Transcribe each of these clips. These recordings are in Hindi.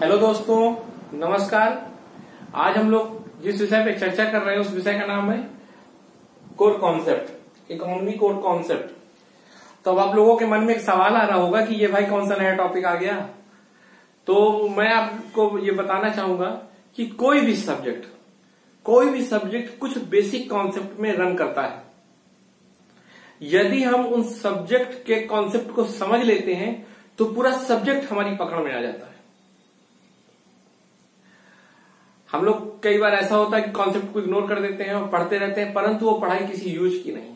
हेलो दोस्तों, नमस्कार। आज हम लोग जिस विषय पे चर्चा कर रहे हैं उस विषय का नाम है core concept, economy core concept. तो अब आप लोगों के मन में एक सवाल आ रहा होगा कि ये भाई कौन सा नया टॉपिक आ गया। तो मैं आपको ये बताना चाहूंगा कि कोई भी सब्जेक्ट कुछ बेसिक कॉन्सेप्ट में रन करता है। यदि हम उन सब्जेक्ट के कॉन्सेप्ट को समझ लेते हैं तो पूरा सब्जेक्ट हमारी पकड़ में आ जाता है। हम लोग कई बार ऐसा होता है कि कॉन्सेप्ट को इग्नोर कर देते हैं और पढ़ते रहते हैं, परंतु वो पढ़ाई किसी यूज की नहीं।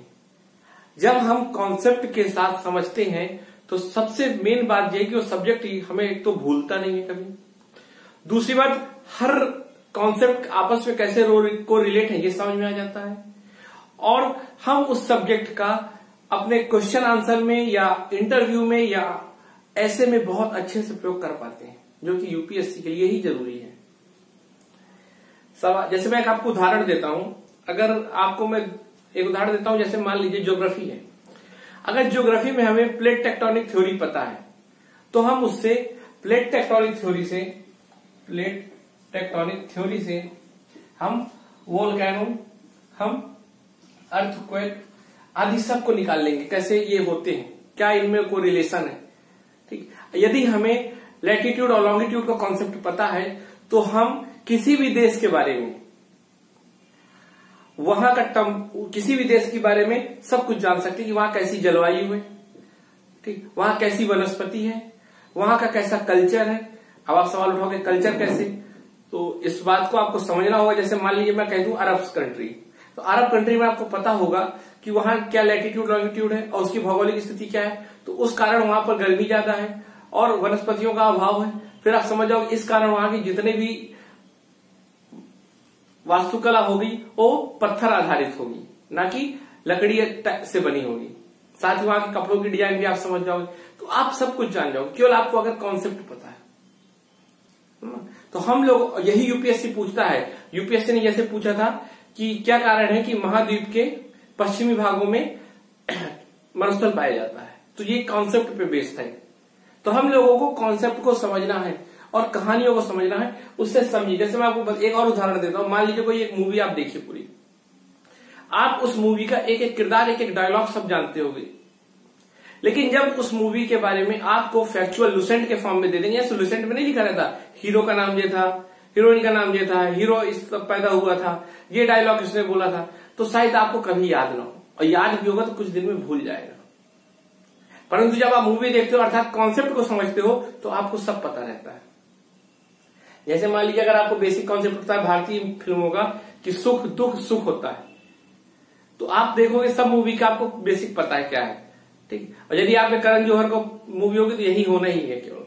जब हम कॉन्सेप्ट के साथ समझते हैं तो सबसे मेन बात यह कि वो सब्जेक्ट ही हमें एक तो भूलता नहीं है कभी। दूसरी बात, हर कॉन्सेप्ट आपस में कैसे को रिलेट है ये समझ में आ जाता है और हम उस सब्जेक्ट का अपने क्वेश्चन आंसर में या इंटरव्यू में या ऐसे में बहुत अच्छे से प्रयोग कर पाते हैं, जो कि यूपीएससी के लिए ही जरूरी है। जैसे मैं एक आपको उदाहरण देता हूं। अगर आपको मैं एक उदाहरण देता हूं, जैसे मान लीजिए ज्योग्राफी है। अगर ज्योग्राफी में हमें प्लेट टेक्टोनिक थ्योरी पता है तो हम उससे प्लेट टेक्टोनिक थ्योरी से हम वोल्केनो, हम अर्थक्वेक आदि सब को निकाल लेंगे, कैसे ये होते हैं, क्या इनमें कोई रिलेशन है। ठीक, यदि हमें लैटिट्यूड और लॉन्गिट्यूड का कॉन्सेप्ट पता है तो हम किसी भी देश के बारे में, वहां का किसी भी देश के बारे में सब कुछ जान सकते हैं कि वहां कैसी जलवायु है, ठीक, वहां कैसी वनस्पति है, वहां का कैसा कल्चर है। अब आप सवाल उठाओगे कल्चर कैसे, तो इस बात को आपको समझना होगा। जैसे मान लीजिए मैं कह दूं अरब कंट्री, तो अरब कंट्री में आपको पता होगा कि वहां क्या लैटिट्यूड लॉन्गिट्यूड है और उसकी भौगोलिक स्थिति क्या है, तो उस कारण वहां पर गर्मी ज्यादा है और वनस्पतियों का अभाव है। फिर आप समझ जाओ इस कारण वहां की जितने भी वास्तुकला होगी वो पत्थर आधारित होगी, ना कि लकड़ी से बनी होगी। साथ ही वहां के कपड़ों की डिजाइन भी आप समझ जाओगे। तो आप सब कुछ जान जाओगे केवल आपको अगर कॉन्सेप्ट पता है। तो हम लोग यही यूपीएससी पूछता है। यूपीएससी ने जैसे पूछा था कि क्या कारण है कि महाद्वीप के पश्चिमी भागों में मरुस्थल पाया जाता है, तो ये कॉन्सेप्ट पे बेस्ड है। तो हम लोगों को कॉन्सेप्ट को समझना है और कहानियों को समझना है, उससे समझिए। जैसे मैं आपको एक और उदाहरण देता हूं। मान लीजिए कोई एक मूवी आप देखिए पूरी, आप उस मूवी का एक एक किरदार, एक एक डायलॉग सब जानते होंगे, लेकिन जब उस मूवी के बारे में आपको फैक्चुअल लुसेंट के फॉर्म में दे देंगे, ऐसे लुसेंट में नहीं लिखा रहता हीरो का नाम ये था, हीरोइन का नाम ये था, हीरो इस पैदा हुआ था, ये डायलॉग इसने बोला था, तो शायद आपको कभी याद ना हो, और याद भी होगा तो कुछ दिन में भूल जाएगा। परंतु जब आप मूवी देखते हो अर्थात कॉन्सेप्ट को समझते हो तो आपको सब पता रहता है। जैसे मान लीजिए अगर आपको बेसिक कॉन्सेप्ट पता है भारतीय फिल्मों का कि सुख दुख सुख होता है, तो आप देखोगे सब मूवी का आपको बेसिक पता है क्या है, ठीक। और यदि आपने करण जौहर को मूवी होगी तो यही होना ही है केवल,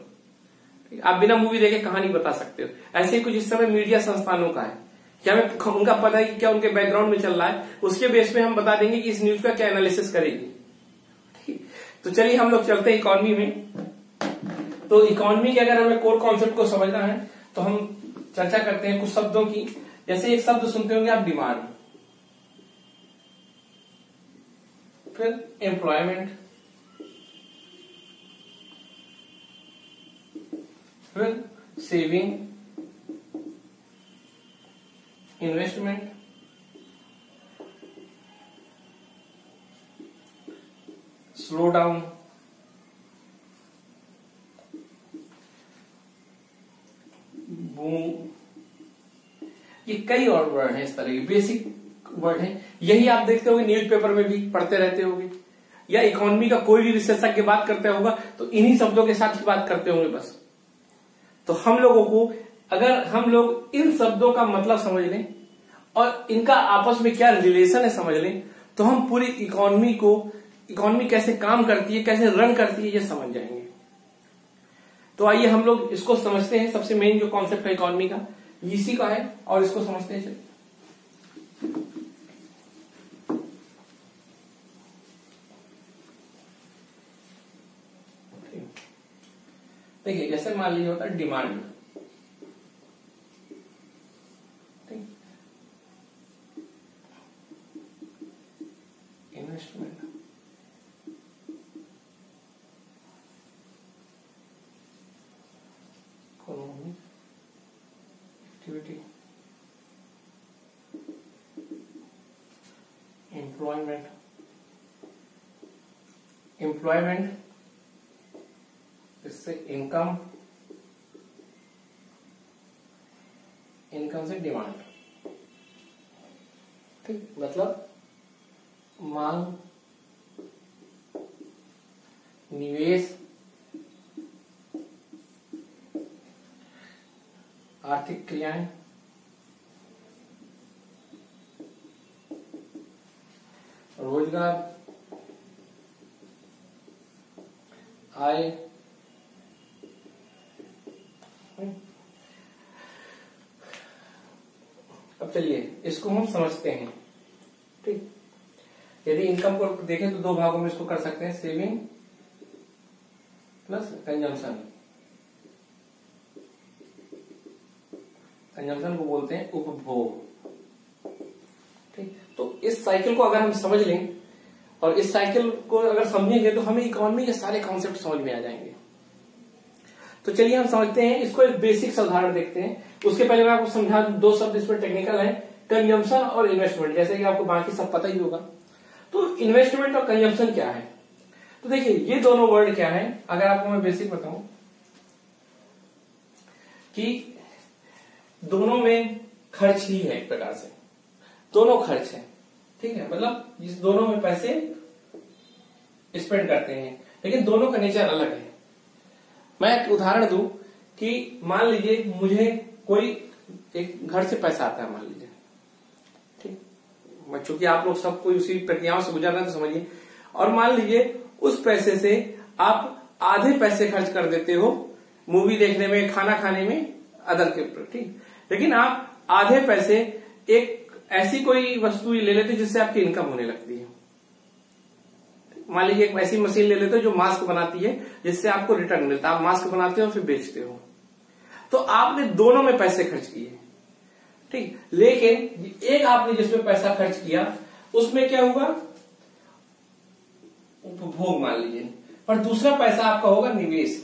ठीक। आप बिना मूवी देखे कहानी बता सकते हो। ऐसे ही कुछ इस समय मीडिया संस्थानों का है कि हमें उनका पता है कि क्या उनके बैकग्राउंड में चल रहा है, उसके बेस पे हम बता देंगे कि इस न्यूज का क्या एनालिसिस करेगी, ठीक। तो चलिए हम लोग चलते हैं इकोनॉमी में। तो इकोनॉमी के अगर हमें कोर कॉन्सेप्ट को समझना है तो हम चर्चा करते हैं कुछ शब्दों की। जैसे एक शब्द सुनते होंगे आप, डिमांड, फिर एम्प्लॉयमेंट, फिर saving, investment, slow down, boom. ये कई और वर्ड हैं, इस तरह के बेसिक वर्ड हैं। यही आप देखते होंगे न्यूज़पेपर में भी पढ़ते रहते होंगे, या इकोनॉमी का कोई भी विशेषज्ञ बात करते होगा तो इन्हीं शब्दों के साथ ही बात करते होंगे बस। तो हम लोगों को अगर हम लोग इन शब्दों का मतलब समझ लें और इनका आपस में क्या रिलेशन है समझ लें तो हम पूरी इकोनॉमी कैसे काम करती है, कैसे रन करती है, ये समझ जाएंगे। तो आइए हम लोग इसको समझते हैं। सबसे मेन जो कॉन्सेप्ट है इकोनॉमी का इसी का है और इसको समझते हैं। देखिए जैसे मान लीजिए होता है डिमांड, ठीक, इन्वेस्टमेंट, इकोनॉमी, एम्प्लॉयमेंट, एम्प्लॉयमेंट, इससे इनकम, इनकम से डिमांड। ठीक, मतलब मांग, निवेश, आर्थिक क्रियाएं, रोजगार, आय। अब चलिए इसको हम समझते हैं। ठीक, यदि इनकम को देखें तो दो भागों में इसको कर सकते हैं, सेविंग प्लस कंजम्पशन। कंजम्पशन को बोलते हैं उपभोग। ठीक, तो इस साइकिल को अगर हम समझ लें और इस साइकिल को अगर समझेंगे तो हमें इकोनॉमी के सारे कॉन्सेप्ट समझ में आ जाएंगे। तो चलिए हम समझते हैं इसको, एक बेसिक सा उदाहरण देखते हैं। उसके पहले मैं आपको समझा दूं, दो शब्द इसमें टेक्निकल है, कंजम्पशन और इन्वेस्टमेंट, जैसे कि आपको बाकी सब पता ही होगा। तो इन्वेस्टमेंट और कंजम्पशन क्या है, तो देखिए ये दोनों वर्ड क्या है। अगर आपको मैं बेसिक बताऊं कि दोनों में खर्च ही है, एक प्रकार से दोनों खर्च है। ठीक है, मतलब इस दोनों में पैसे स्पेंड करते हैं, लेकिन दोनों का नेचर अलग है। मैं एक उदाहरण दूं कि मान लीजिए मुझे कोई एक घर से पैसा आता है, मान लीजिए। ठीक, चूंकि आप लोग सब कोई उसी प्रक्रियाओं से गुजर रहे हैं तो समझिए। और मान लीजिए उस पैसे से आप आधे पैसे खर्च कर देते हो मूवी देखने में, खाना खाने में, अदर के ऊपर। ठीक, लेकिन आप आधे पैसे एक ऐसी कोई वस्तु ले लेते जिससे आपकी इनकम होने लगती है। मान लीजिए एक ऐसी मशीन ले लेते हो जो मास्क बनाती है, जिससे आपको रिटर्न मिलता है, आप मास्क बनाते हो और फिर बेचते हो। तो आपने दोनों में पैसे खर्च किए। ठीक, लेकिन एक आपने जिसमें पैसा खर्च किया उसमें क्या होगा, उपभोग मान लीजिए, पर दूसरा पैसा आपका होगा निवेश।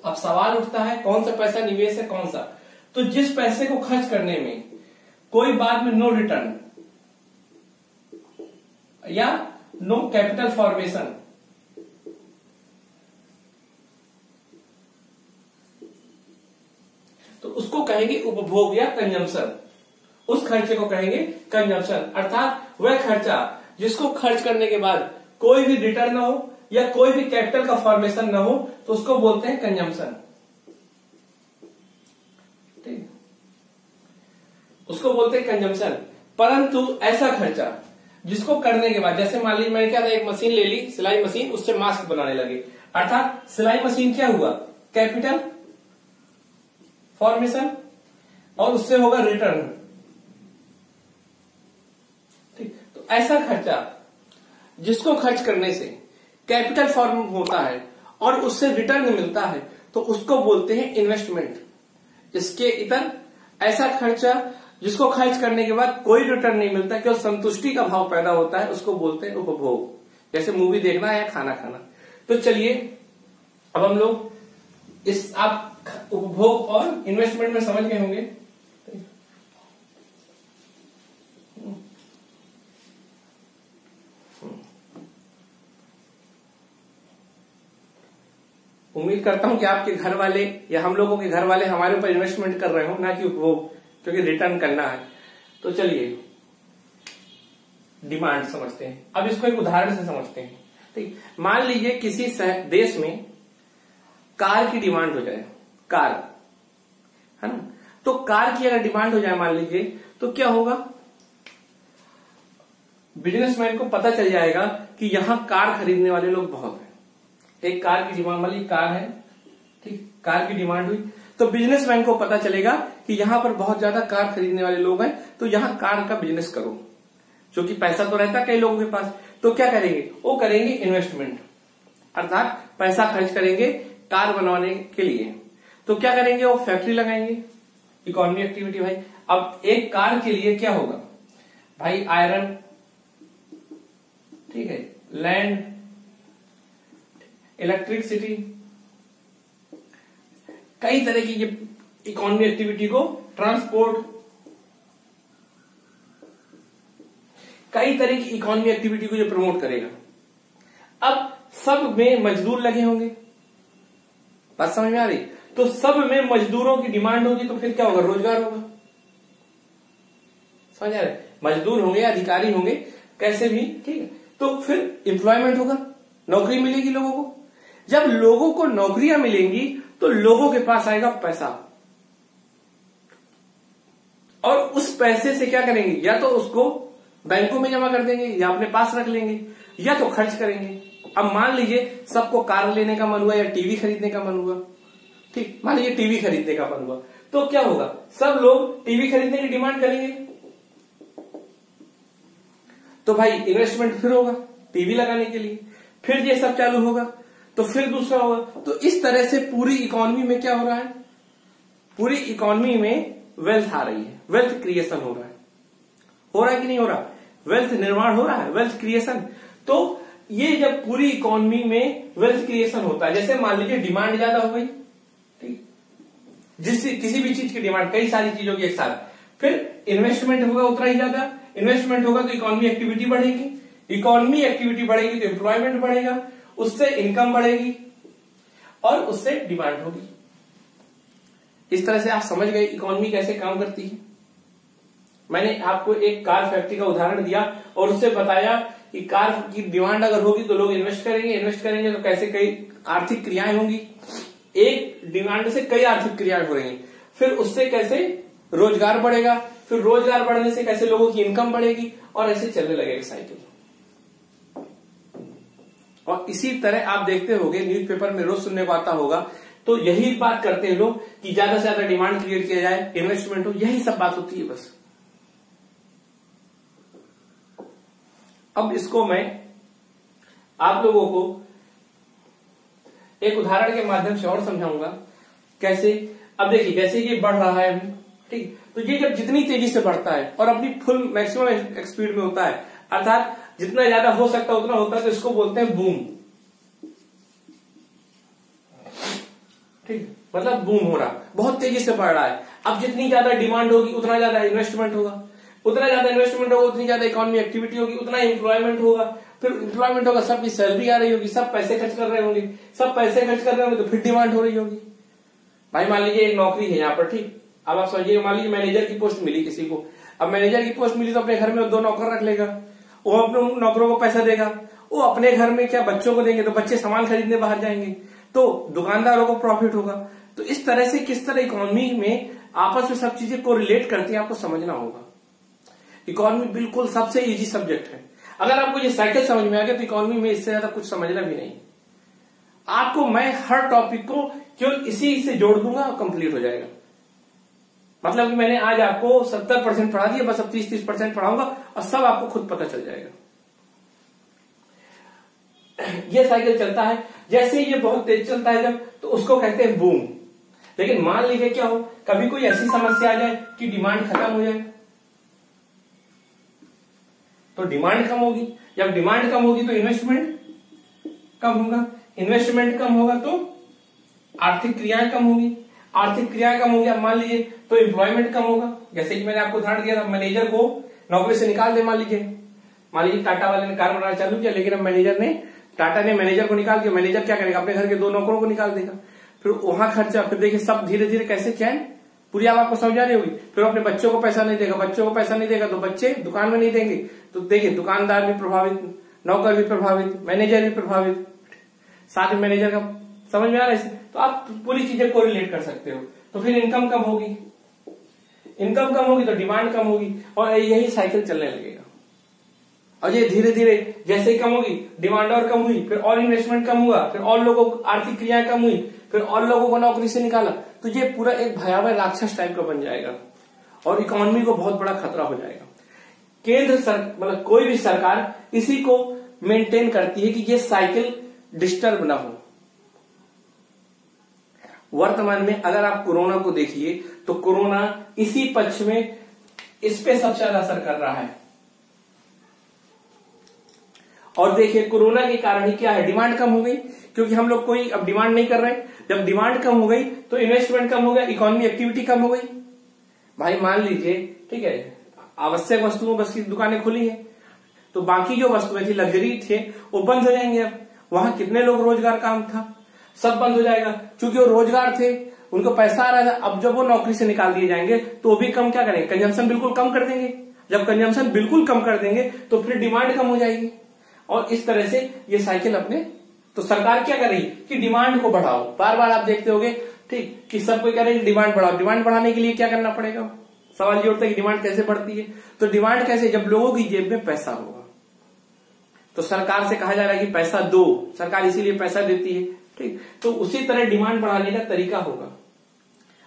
अब सवाल उठता है कौन सा पैसा निवेश है, कौन सा। तो जिस पैसे को खर्च करने में कोई बाद में नो रिटर्न या नो कैपिटल फॉर्मेशन, तो उसको कहेंगे उपभोग या कंजम्पशन। उस खर्चे को कहेंगे कंजम्पशन, अर्थात वह खर्चा जिसको खर्च करने के बाद कोई भी रिटर्न ना हो या कोई भी कैपिटल का फॉर्मेशन ना हो, तो उसको बोलते हैं कंजम्पशन। ठीक, उसको बोलते हैं कंजम्पशन। परंतु ऐसा खर्चा जिसको करने के बाद, जैसे मान लीजिए मैंने क्या था, एक मशीन ले ली, सिलाई मशीन, उससे मास्क बनाने लगे, अर्थात सिलाई मशीन क्या हुआ, कैपिटल फॉर्मेशन, और उससे होगा रिटर्न। ठीक, तो ऐसा खर्चा जिसको खर्च करने से कैपिटल फॉर्म होता है और उससे रिटर्न मिलता है, तो उसको बोलते हैं इन्वेस्टमेंट। इसके इतर ऐसा खर्चा जिसको खर्च करने के बाद कोई रिटर्न नहीं मिलता, केवल संतुष्टि का भाव पैदा होता है, उसको बोलते हैं उपभोग, जैसे मूवी देखना या खाना खाना। तो चलिए अब हम लोग इस, आप उपभोग और इन्वेस्टमेंट में समझ गए होंगे। उम्मीद करता हूं कि आपके घर वाले या हम लोगों के घर वाले हमारे ऊपर इन्वेस्टमेंट कर रहे हो, ना कि उपभोग, क्योंकि रिटर्न करना है। तो चलिए डिमांड समझते हैं। अब इसको एक उदाहरण से समझते हैं। ठीक, मान लीजिए किसी देश में कार की डिमांड हो जाए, कार है ना, तो कार की अगर डिमांड हो जाए मान लीजिए, तो क्या होगा, बिजनेसमैन को पता चल जाएगा कि यहां कार खरीदने वाले लोग बहुत हैं। एक कार की डिमांड वाली कार है, ठीक, कार की डिमांड हुई, तो बिजनेसमैन को पता चलेगा कि यहां पर बहुत ज्यादा कार खरीदने वाले लोग हैं, तो यहां कार का बिजनेस करो। क्योंकि पैसा तो रहता है कई लोगों के पास, तो क्या करेंगे, वो करेंगे इन्वेस्टमेंट, अर्थात पैसा खर्च करेंगे कार बनवाने के लिए। तो क्या करेंगे, वो फैक्ट्री लगाएंगे, इकोनॉमी एक्टिविटी। भाई अब एक कार के लिए क्या होगा भाई, आयरन, ठीक है, लैंड, इलेक्ट्रिसिटी, कई तरह की ये इकोनॉमी एक्टिविटी को, ट्रांसपोर्ट, कई तरह की इकोनॉमी एक्टिविटी को जो प्रमोट करेगा। अब सब में मजदूर लगे होंगे, बात समझ में आ रही? तो सब में मजदूरों की डिमांड होगी तो फिर क्या होगा? रोजगार होगा। समझ आ रहे? मजदूर होंगे, अधिकारी होंगे, कैसे भी, ठीक है, तो फिर एम्प्लॉयमेंट होगा, नौकरी मिलेगी लोगों को। जब लोगों को नौकरियां मिलेंगी तो लोगों के पास आएगा पैसा, और उस पैसे से क्या करेंगे? या तो उसको बैंकों में जमा कर देंगे, या अपने पास रख लेंगे, या तो खर्च करेंगे। अब मान लीजिए सबको कार लेने का मन हुआ या टीवी खरीदने का मन हुआ, ठीक, मान लीजिए टीवी खरीदने का मन हुआ, तो क्या होगा? सब लोग टीवी खरीदने की डिमांड करेंगे, तो भाई इन्वेस्टमेंट फिर होगा टीवी लगाने के लिए, फिर ये सब चालू होगा, तो फिर दूसरा होगा। तो इस तरह से पूरी इकोनॉमी में क्या हो रहा है? पूरी इकोनॉमी में वेल्थ आ रही है, वेल्थ क्रिएशन हो रहा है कि नहीं हो रहा? वेल्थ निर्माण हो रहा है, वेल्थ क्रिएशन। तो ये जब पूरी इकोनॉमी में वेल्थ क्रिएशन होता है, जैसे मान लीजिए डिमांड ज्यादा हो गई, ठीक, किसी भी चीज की डिमांड, कई सारी चीजों की एक साथ, फिर इन्वेस्टमेंट होगा उतना ही ज्यादा, इन्वेस्टमेंट होगा तो इकोनॉमी एक्टिविटी बढ़ेगी, इकोनॉमी एक्टिविटी बढ़ेगी तो एम्प्लॉयमेंट बढ़ेगा, उससे इनकम बढ़ेगी और उससे डिमांड होगी। इस तरह से आप समझ गए इकोनॉमी कैसे काम करती है। मैंने आपको एक कार फैक्ट्री का उदाहरण दिया और उससे बताया कि कार की डिमांड अगर होगी तो लोग इन्वेस्ट करेंगे, इन्वेस्ट करेंगे तो कैसे कई आर्थिक क्रियाएं होंगी, एक डिमांड से कई आर्थिक क्रियाएं हो रही हैं, फिर उससे कैसे रोजगार बढ़ेगा, फिर रोजगार बढ़ने से कैसे लोगों की इनकम बढ़ेगी, और ऐसे चलने लगेगा साइकिल। और इसी तरह आप देखते होंगे न्यूज़पेपर में रोज सुनने को आता होगा, तो यही बात करते हैं लोग कि ज्यादा से ज्यादा डिमांड क्रिएट किया जाए, इन्वेस्टमेंट हो, यही सब बात होती है बस। अब इसको मैं आप लोगों को एक उदाहरण के माध्यम से और समझाऊंगा कैसे। अब देखिए जैसे ये बढ़ रहा है अभी, ठीक, तो ये जब जितनी तेजी से बढ़ता है और अपनी फुल मैक्सिमम स्पीड में होता है, अर्थात जितना ज्यादा हो सकता है उतना होता है, तो इसको बोलते हैं बूम, ठीक, मतलब बूम हो रहा, बहुत तेजी से बढ़ रहा है। अब जितनी ज्यादा डिमांड होगी उतना ज्यादा इन्वेस्टमेंट होगा, उतना ज्यादा इन्वेस्टमेंट होगा उतनी ज्यादा इकोनॉमी एक्टिविटी होगी, उतना एम्प्लॉयमेंट होगा, फिर एम्प्लॉयमेंट होगा, सबकी सैलरी आ रही होगी, सब पैसे खर्च कर रहे होंगे, सब पैसे खर्च कर रहे होंगे तो फिर डिमांड हो रही होगी। भाई मान लीजिए एक नौकरी है यहाँ पर, ठीक, अब आप समझिए मान लीजिए मैनेजर की पोस्ट मिली किसी को, अब मैनेजर की पोस्ट मिली तो अपने घर में 2 नौकर रख लेगा, वो अपने नौकरों को पैसा देगा, वो अपने घर में क्या बच्चों को देंगे तो बच्चे सामान खरीदने बाहर जाएंगे, तो दुकानदारों को प्रॉफिट होगा। तो इस तरह से किस तरह इकोनॉमी में आपस में सब चीजें को रिलेट करती है आपको समझना होगा। इकोनॉमी बिल्कुल सबसे इजी सब्जेक्ट है। अगर आपको ये साइकिल समझ में आ गया तो इकोनॉमी में इससे ज्यादा कुछ समझना भी नहीं। आपको मैं हर टॉपिक को केवल इसी से जोड़ दूंगा और कंप्लीट हो जाएगा। मतलब कि मैंने आज आपको 70% पढ़ा दिया, बस अब 30-30% पढ़ाऊंगा और सब आपको खुद पता चल जाएगा। ये साइकिल चलता है, जैसे ये बहुत तेज चलता है जब, तो उसको कहते हैं बूम। लेकिन मान लीजिए क्या हो, कभी कोई ऐसी समस्या आ जाए कि डिमांड खत्म हो जाए, तो डिमांड कम होगी, जब डिमांड कम होगी तो इन्वेस्टमेंट कम होगा, इन्वेस्टमेंट कम होगा तो आर्थिक क्रियाएं कम होगी, आर्थिक क्रियाएं कम होगी, अब मान लीजिए तो एम्प्लॉयमेंट कम होगा। जैसे कि मैंने आपको उदाहरण दिया था, मैनेजर को नौकरी से निकाल दे, मान लीजिए टाटा वाले ने कार बनाना चालू किया, लेकिन अब टाटा ने मैनेजर को निकाल दिया, मैनेजर क्या करेगा, अपने घर के 2 नौकरों को निकाल देगा, फिर वहां खर्चा, फिर देखिए सब धीरे धीरे कैसे चैन पूरी आप आपको समझा रही होगी। फिर अपने बच्चों को पैसा नहीं देगा, बच्चों को पैसा नहीं देगा तो बच्चे दुकान में नहीं देंगे, तो देखिए दुकानदार भी प्रभावित, नौकर भी प्रभावित, मैनेजर भी प्रभावित, साथ ही मैनेजर का समझ में आ रहा है। तो आप पूरी चीजें को रिलेट कर सकते हो। तो फिर इनकम कम होगी, इनकम कम होगी तो डिमांड कम होगी, और यही साइकिल चलने लगेगा। और ये धीरे धीरे जैसे ही कम होगी, डिमांड और कम हुई, फिर और इन्वेस्टमेंट कम हुआ, फिर और लोगों को आर्थिक क्रियाएं कम हुई, फिर और लोगों को नौकरी से निकाला, तो ये पूरा एक भयावह राक्षस टाइप का बन जाएगा और इकोनॉमी को बहुत बड़ा खतरा हो जाएगा। मतलब कोई भी सरकार इसी को मेंटेन करती है कि ये साइकिल डिस्टर्ब ना हो। वर्तमान में अगर आप कोरोना को देखिए तो कोरोना इसी पक्ष में, इस पे सबसे ज्यादा असर कर रहा है। और देखिए कोरोना के कारण ही क्या है, डिमांड कम हो गई, क्योंकि हम लोग कोई अब डिमांड नहीं कर रहे। जब डिमांड कम हो गई तो इन्वेस्टमेंट कम हो गया, इकोनॉमी एक्टिविटी कम हो गई। भाई मान लीजिए, ठीक है, आवश्यक वस्तुओं बस की दुकानें खुली हैं, तो बाकी जो वस्तुएं थी, लग्जरी थे, वो बंद हो जाएंगे। अब वहां कितने लोग रोजगार काम था, सब बंद हो जाएगा। क्योंकि वो रोजगार थे, उनको पैसा आ रहा था। अब जब वो नौकरी से निकाल दिए जाएंगे तो वो भी कम क्या करेंगे, कंजम्पशन बिल्कुल कम कर देंगे। जब कंजम्पशन बिल्कुल कम कर देंगे तो फिर डिमांड कम हो जाएगी, और इस तरह से ये साइकिल अपने। तो सरकार क्या कर रही कि डिमांड को बढ़ाओ। बार बार आप देखते होगे, ठीक, कि सब कोई कह रहे हैं डिमांड बढ़ाओ। डिमांड बढ़ाने के लिए क्या करना पड़ेगा, सवाल ये उठता है कि डिमांड कैसे बढ़ती है। तो डिमांड कैसे, जब लोगों की जेब में पैसा होगा। तो सरकार से कहा जा रहा है कि पैसा दो, सरकार इसीलिए पैसा देती है, ठीक। तो उसी तरह डिमांड बढ़ाने का तरीका होगा।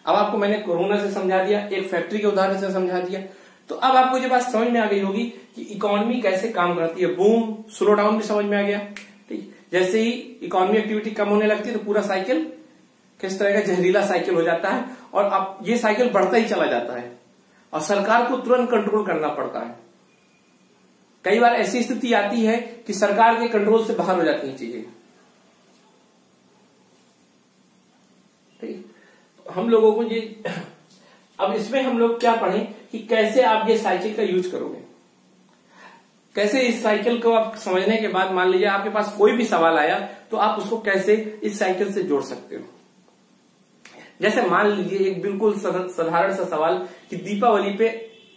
अब आपको मैंने कोरोना से समझा दिया, एक फैक्ट्री के उदाहरण से समझा दिया। तो अब आपको ये बात समझ में आ गई होगी कि इकोनॉमी कैसे काम करती है। बूम, स्लो डाउन भी समझ में आ गया, ठीक। जैसे ही इकोनॉमी एक्टिविटी कम होने लगती है तो पूरा साइकिल किस तरह का जहरीला साइकिल हो जाता है, और अब ये साइकिल बढ़ता ही चला जाता है, और सरकार को तुरंत कंट्रोल करना पड़ता है। कई बार ऐसी स्थिति आती है कि सरकार के कंट्रोल से बाहर हो जाती हैं चीजें, ठीक। हम लोगों को ये, अब इसमें हम लोग क्या पढ़ें कि कैसे आप ये साइकिल का यूज करोगे, कैसे इस साइकिल को आप समझने के बाद मान लीजिए आपके पास कोई भी सवाल आया तो आप उसको कैसे इस साइकिल से जोड़ सकते हो। जैसे मान लीजिए एक बिल्कुल साधारण सा सवाल कि दीपावली पे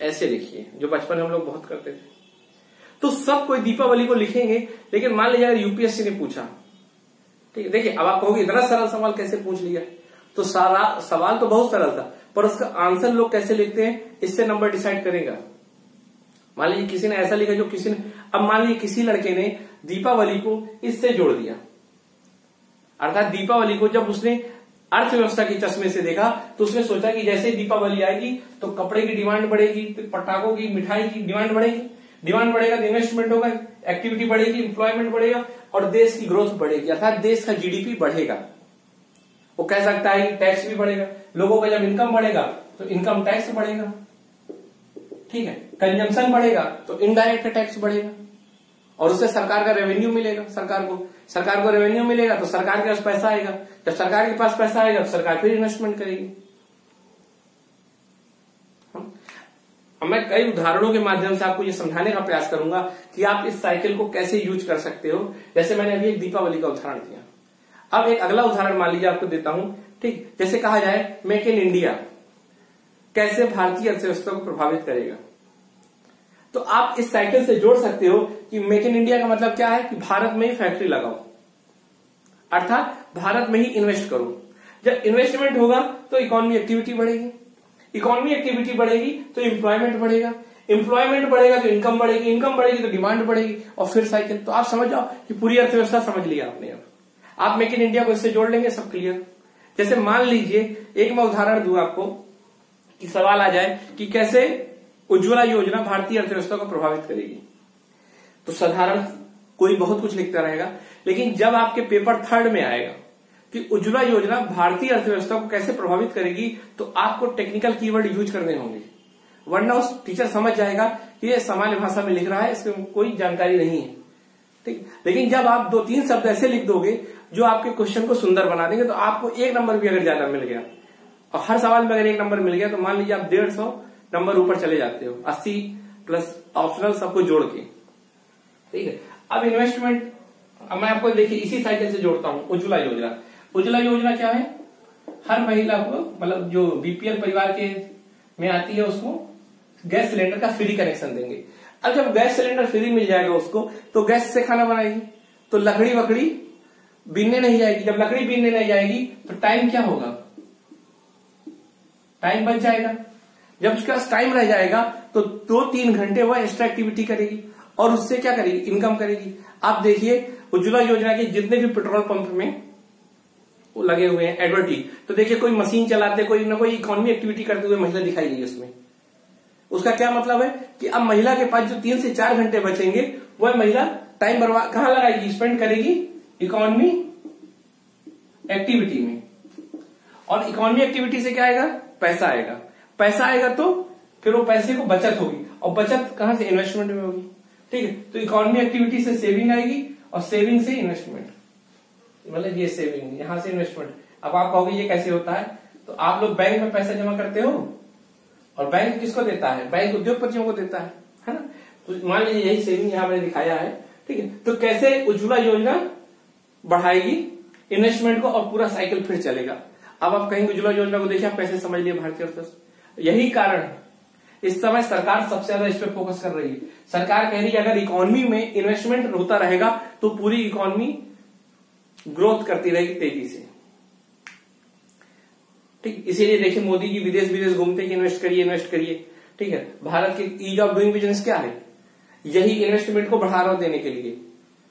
ऐसे लिखिए, जो बचपन में हम लोग बहुत करते थे। तो सब कोई दीपावली को लिखेंगे, लेकिन मान लीजिए अगर यूपीएससी ने पूछा, ठीक है, देखिए अब आप कहोगे इतना सरल सवाल कैसे पूछ लिया। तो सारा सवाल तो बहुत सरल था, पर उसका आंसर लोग कैसे लिखते हैं इससे नंबर डिसाइड करेगा। मान लीजिए किसी ने ऐसा लिखा जो किसी ने, अब मान लीजिए किसी लड़के ने दीपावली को इससे जोड़ दिया, अर्थात दीपावली को जब उसने अर्थव्यवस्था के चश्मे से देखा तो उसने सोचा कि जैसे दीपावली आएगी तो कपड़े की डिमांड बढ़ेगी, पटाखों की, मिठाई की डिमांड बढ़ेगी, डिमांड बढ़ेगा तो इन्वेस्टमेंट होगा, एक्टिविटी बढ़ेगी, एम्प्लॉयमेंट बढ़ेगा, और देश की ग्रोथ बढ़ेगी, अर्थात देश का जीडीपी बढ़ेगा। वो कह सकता है कि टैक्स भी बढ़ेगा, लोगों का जब इनकम बढ़ेगा तो इनकम टैक्स बढ़ेगा, ठीक है, कंजम्पशन बढ़ेगा तो इनडायरेक्ट टैक्स बढ़ेगा, और उससे सरकार का रेवेन्यू मिलेगा। सरकार को रेवेन्यू मिलेगा तो सरकार के पास पैसा आएगा, जब सरकार के पास पैसा आएगा तो सरकार फिर इन्वेस्टमेंट करेगी। अब मैं कई उदाहरणों के माध्यम से आपको ये समझाने का प्रयास करूंगा कि आप इस साइकिल को कैसे यूज कर सकते हो। जैसे मैंने अभी एक दीपावली का उदाहरण दिया, अब एक अगला उदाहरण मान लीजिए आपको देता हूं, ठीक। जैसे कहा जाए मेक इन इंडिया कैसे भारतीय अर्थव्यवस्था को प्रभावित करेगा। तो आप इस साइकिल से जोड़ सकते हो कि मेक इन इंडिया का मतलब क्या है कि भारत में ही फैक्ट्री लगाओ, अर्थात भारत में ही इन्वेस्ट करो। जब इन्वेस्टमेंट होगा तो इकोनॉमी एक्टिविटी बढ़ेगी, इकोनॉमी एक्टिविटी बढ़ेगी तो एम्प्लॉयमेंट बढ़ेगा, एम्प्लॉयमेंट बढ़ेगा तो इनकम बढ़ेगी, इनकम बढ़ेगी तो डिमांड बढ़ेगी, और फिर साइकिल। तो आप समझ जाओ कि पूरी अर्थव्यवस्था समझ लिया आपने। अब आप मेक इन इंडिया को इससे जोड़ लेंगे, सब क्लियर। जैसे मान लीजिए एक मैं उदाहरण दूं आपको कि सवाल आ जाए कि कैसे उज्ज्वला योजना भारतीय अर्थव्यवस्था को प्रभावित करेगी। तो साधारण कोई बहुत कुछ लिखता रहेगा, लेकिन जब आपके पेपर 3rd में आएगा कि उज्ज्वला योजना भारतीय अर्थव्यवस्था को कैसे प्रभावित करेगी, तो आपको टेक्निकल कीवर्ड यूज करने होंगे, वरना उस टीचर समझ जाएगा कि ये सामान्य भाषा में लिख रहा है, इसमें कोई जानकारी नहीं है, ठीक। लेकिन जब आप 2-3 शब्द ऐसे लिख दोगे जो आपके क्वेश्चन को सुंदर बना देंगे, तो आपको 1 नंबर भी अगर ज्यादा मिल गया, और हर सवाल में अगर 1 नंबर मिल गया तो मान लीजिए आप 150 नंबर ऊपर चले जाते हो, 80 प्लस ऑप्शनल सबको जोड़ के, ठीक है। अब इन्वेस्टमेंट, अब मैं आपको देखिए इसी साइकिल से जोड़ता हूं। उज्ज्वला योजना, उज्ज्वला योजना क्या है, हर महिला को, मतलब जो बीपीएल परिवार के में आती है, उसको गैस सिलेंडर का फ्री कनेक्शन देंगे। अब जब गैस सिलेंडर फ्री मिल जाएगा उसको, तो गैस से खाना बनाएगी, तो लकड़ी वकड़ी बीनने नहीं जाएगी। जब लकड़ी बीनने नहीं जाएगी तो टाइम क्या होगा, टाइम बच जाएगा। जब उसके पास टाइम रह जाएगा तो 2-3 घंटे वह एक्स्ट्रा एक्टिविटी करेगी, और उससे क्या करेगी, इनकम करेगी। आप देखिए उज्ज्वला योजना के जितने भी पेट्रोल पंप में वो लगे हुए हैं एडवर्टीज, तो देखिए कोई मशीन चलाते, कोई ना कोई इकोनॉमी एक्टिविटी करते हुए महिला दिखाई गई उसमें। उसका क्या मतलब है कि अब महिला के पास जो 3 से 4 घंटे बचेंगे, वह महिला टाइम बर्बाद कहां लगाएगी, स्पेंड करेगी इकोनॉमी एक्टिविटी में। और इकोनॉमी एक्टिविटी से क्या आएगा, पैसा आएगा, पैसा आएगा तो फिर वो पैसे को बचत होगी, और बचत कहां से, इन्वेस्टमेंट में होगी, ठीक है। तो इकोनॉमी एक्टिविटी से सेविंग आएगी, और सेविंग से इन्वेस्टमेंट, मतलब ये सेविंग, यहां से इन्वेस्टमेंट। अब आप कहोगे ये कैसे होता है, तो आप लोग बैंक में पैसा जमा करते हो, और बैंक किसको देता है, बैंक उद्योगपतियों को देता है ना। तो मान लीजिए यही सेविंग यहां मैंने दिखाया है, ठीक है। तो कैसे उज्ज्वला योजना बढ़ाएगी इन्वेस्टमेंट को और पूरा साइकिल फिर चलेगा। अब आप कहेंगे उज्ज्वला योजना को देखिए आप कैसे समझ लिए भारतीय अर्थव्यवस्था। यही कारण है इस समय सरकार सबसे ज्यादा इस पर फोकस कर रही है। सरकार कह रही है अगर इकोनॉमी में इन्वेस्टमेंट होता रहेगा तो पूरी इकोनॉमी ग्रोथ करती रहेगी तेजी से, ठीक। इसीलिए देखिए मोदी जी विदेश घूमते कि इन्वेस्ट करिए, ठीक है। भारत के ईज ऑफ डूइंग बिजनेस क्या है, यही इन्वेस्टमेंट को बढ़ावा देने के लिए,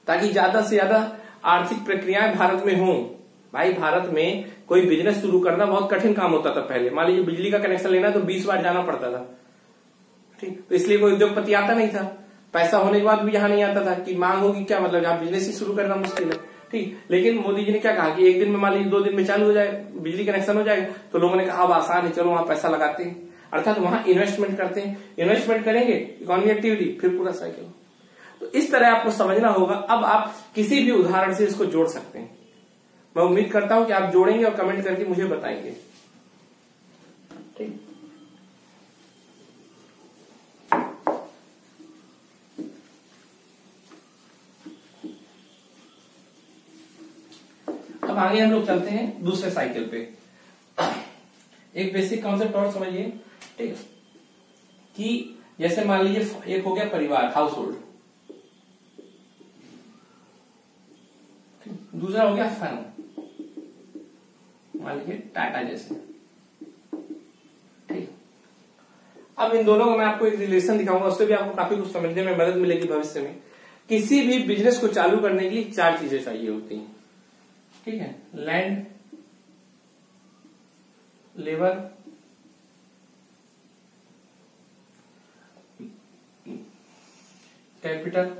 ताकि ज्यादा से ज्यादा आर्थिक प्रक्रियाएं भारत में हों। भाई भारत में कोई बिजनेस शुरू करना बहुत कठिन काम होता था पहले। मान लीजिए बिजली का कनेक्शन लेना तो 20 बार जाना पड़ता था, ठीक। तो इसलिए कोई उद्योगपति आता नहीं था, पैसा होने के बाद भी यहां नहीं आता था कि मांग होगी क्या मतलब यहां बिजनेस ही शुरू करना मुश्किल है, ठीक। लेकिन मोदी जी ने क्या कहा कि एक दिन में मान लीजिए 2 दिन में चालू हो जाए, बिजली कनेक्शन हो जाएगा, तो लोगों ने कहा अब आसान है, चलो वहां पैसा लगाते हैं, अर्थात वहां इन्वेस्टमेंट करते हैं। इन्वेस्टमेंट करेंगे इकोनॉमी एक्टिविटी, फिर पूरा साइकिल। तो इस तरह आपको समझना होगा। अब आप किसी भी उदाहरण से इसको जोड़ सकते हैं। मैं उम्मीद करता हूं कि आप जोड़ेंगे और कमेंट करके मुझे बताएंगे, ठीक। अब आगे हम लोग चलते हैं दूसरे साइकिल पे। एक बेसिक कॉन्सेप्ट और समझिए, ठीक, कि जैसे मान लीजिए एक हो गया परिवार, हाउस होल्ड, दूसरा हो गया फर्म, मान लीजिए टाटा जैसे, ठीक। अब इन दोनों को मैं आपको एक रिलेशन दिखाऊंगा, उससे भी आपको काफी कुछ समझने में मदद मिलेगी भविष्य में। किसी भी बिजनेस को चालू करने के लिए 4 चीजें चाहिए होती हैं, ठीक है। Land, labour, capital,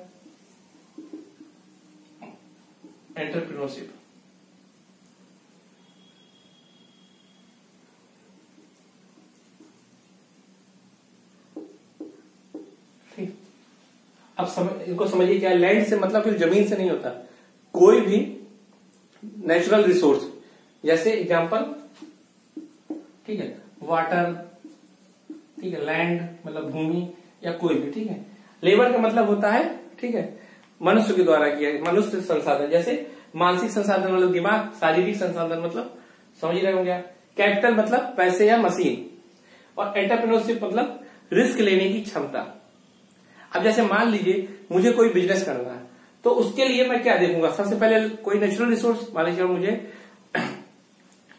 entrepreneurship. ठीक, अब इनको समझिए क्या। लैंड से मतलब फिर जमीन से नहीं होता, कोई भी नेचुरल रिसोर्स, जैसे एग्जांपल, ठीक है, वाटर, ठीक है, लैंड मतलब भूमि या कोई भी, ठीक है। लेबर का मतलब होता है, ठीक है, मनुष्य के द्वारा किया, मनुष्य संसाधन, जैसे मानसिक संसाधन मतलब दिमाग, शारीरिक संसाधन मतलब समझ रहे होंगे आप। कैपिटल मतलब पैसे या मशीन, और एंटरप्रेन्योरशिप मतलब रिस्क लेने की क्षमता। अब जैसे मान लीजिए मुझे कोई बिजनेस करना है, तो उसके लिए मैं क्या देखूंगा, सबसे पहले कोई नेचुरल रिसोर्स, मान लीजिए मुझे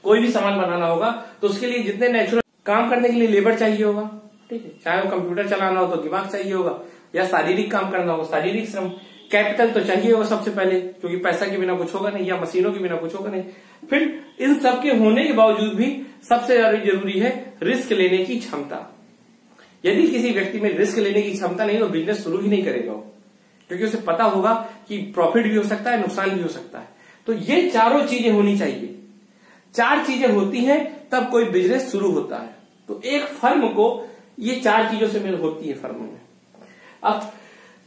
कोई भी सामान बनाना होगा तो उसके लिए जितने नेचुरल काम करने के लिए लेबर चाहिए होगा, ठीक है, चाहे वो कंप्यूटर चलाना हो तो दिमाग चाहिए होगा, या शारीरिक काम करना होगा शारीरिक श्रम। कैपिटल तो चाहिए होगा सबसे पहले, क्योंकि पैसा के बिना कुछ होगा नहीं, या मशीनों के बिना कुछ होगा नहीं। फिर इन सब के होने के बावजूद भी सबसे ज्यादा जरूरी है रिस्क लेने की क्षमता। यदि किसी व्यक्ति में रिस्क लेने की क्षमता नहीं तो बिजनेस शुरू ही नहीं करेगा वो, क्योंकि उसे पता होगा कि प्रॉफिट भी हो सकता है, नुकसान भी हो सकता है। तो ये चारों चीजें होनी चाहिए। 4 चीजें होती हैं तब कोई बिजनेस शुरू होता है। तो एक फर्म को ये 4 चीजों से मिल होती है फर्म में। अब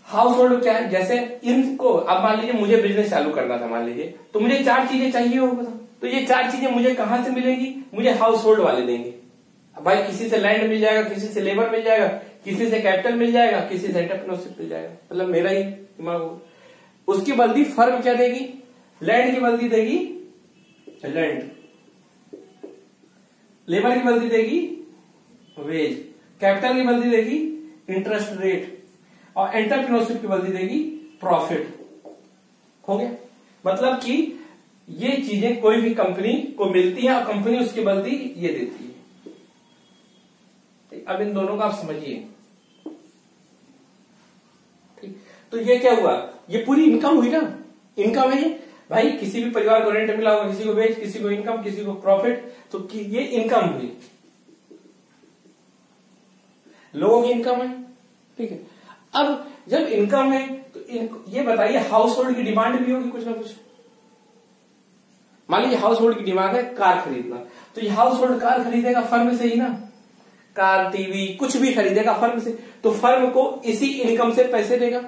हाउस होल्ड क्या है, जैसे इनको, अब मान लीजिए मुझे बिजनेस चालू करना था, मान लीजिए, तो मुझे 4 चीजें चाहिए होगा। तो ये 4 चीजें मुझे कहां से मिलेगी, मुझे हाउस होल्ड वाले देंगे। भाई किसी से लैंड मिल जाएगा, किसी से लेबर मिल जाएगा, किसी से कैपिटल मिल जाएगा, किसी से एंटरप्रेन्योरशिप मिल जाएगा, मतलब मेरा ही दिमाग होगा। उसकी बदली फर्म क्या देगी, लैंड की बदली देगी लैंड, लेबर की बदली देगी वेज, कैपिटल की बदली देगी इंटरेस्ट रेट, और एंटरप्रेन्योरशिप की बदली देगी प्रॉफिट। हो गया, मतलब कि ये चीजें कोई भी कंपनी को मिलती है और कंपनी उसकी बदली ये देती है। अब इन दोनों को आप समझिए, ठीक। तो ये क्या हुआ, ये पूरी इनकम हुई ना, इनकम है भाई। किसी भी परिवार को रेंट मिला होगा, किसी को वेज, किसी को इनकम, किसी को प्रॉफिट, तो ये इनकम हुई, लोगों की इनकम है, ठीक है। अब जब इनकम है तो ये बताइए हाउस होल्ड की डिमांड भी होगी कुछ ना कुछ। मान लीजिए हाउस होल्ड की डिमांड है कार खरीदना, तो ये हाउस होल्ड कार खरीदेगा फर्म से ही ना, कार, टीवी कुछ भी खरीदेगा फर्म से, तो फर्म को इसी इनकम से पैसे देगा।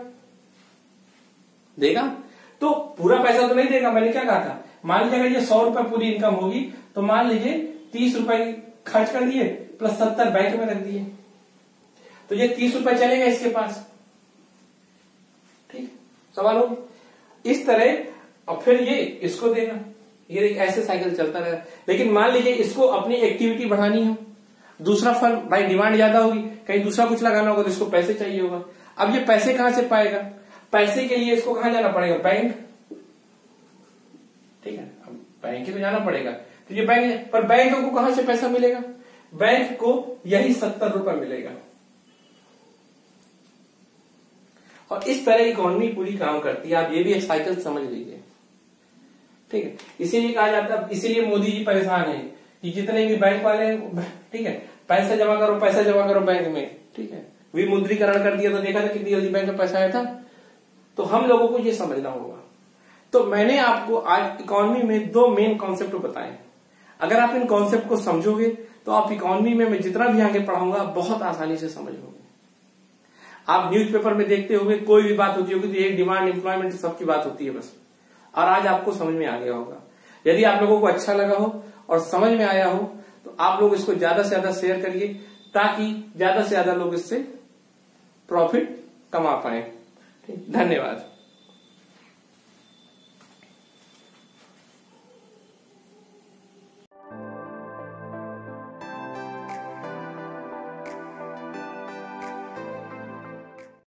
तो पूरा पैसा तो नहीं देगा, मैंने क्या कहा था, मान लीजिए अगर ये 100 रुपए पूरी इनकम होगी तो मान लीजिए 30 रुपए खर्च कर दिए प्लस 70 बैंक में रख दिए, तो ये 30 रुपए चलेगा इसके पास, ठीक, सवाल हो इस तरह। और फिर ये इसको देगा, ये ऐसे साइकिल चलता रहेगा। लेकिन मान लीजिए इसको अपनी एक्टिविटी बढ़ानी हो, दूसरा फर्म भाई डिमांड ज्यादा होगी, कहीं दूसरा कुछ लगाना होगा तो इसको पैसे चाहिए होगा। अब ये पैसे कहां से पाएगा? पैसे के लिए इसको कहां जाना पड़ेगा? बैंक, ठीक है, अब बैंक ही तो जाना पड़ेगा। तो ये बैंक, पर बैंक को कहां से पैसा मिलेगा? बैंक को यही 70 रुपए मिलेगा। और इस तरह इकोनॉमी पूरी काम करती है। आप ये भी एक साइकिल समझ लीजिए, ठीक है। इसीलिए कहा जाता है, इसीलिए मोदी जी परेशान है कि जितने भी बैंक वाले हैं, ठीक है, पैसा जमा करो बैंक में, ठीक है। विमुद्रीकरण कर दिया तो देखा था कितनी जल्दी बैंक में पैसा आया था। तो हम लोगों को ये समझना होगा। तो मैंने आपको आज इकोनॉमी में 2 मेन कॉन्सेप्ट बताए। अगर आप इन कॉन्सेप्ट को समझोगे तो आप इकोनॉमी में मैं जितना भी आगे पढ़ाऊंगा बहुत आसानी से समझ लोगे। आप न्यूज़पेपर में देखते होंगे, कोई भी बात होती होगी तो ये डिमांड, एम्प्लॉयमेंट सबकी बात होती है बस। और आज आपको समझ में आ गया होगा। यदि आप लोगों को अच्छा लगा हो और समझ में आया हो तो आप लोग इसको ज्यादा से ज्यादा शेयर करिए, ताकि ज्यादा से ज्यादा लोग इससे प्रॉफिट कमा पाए। धन्यवाद।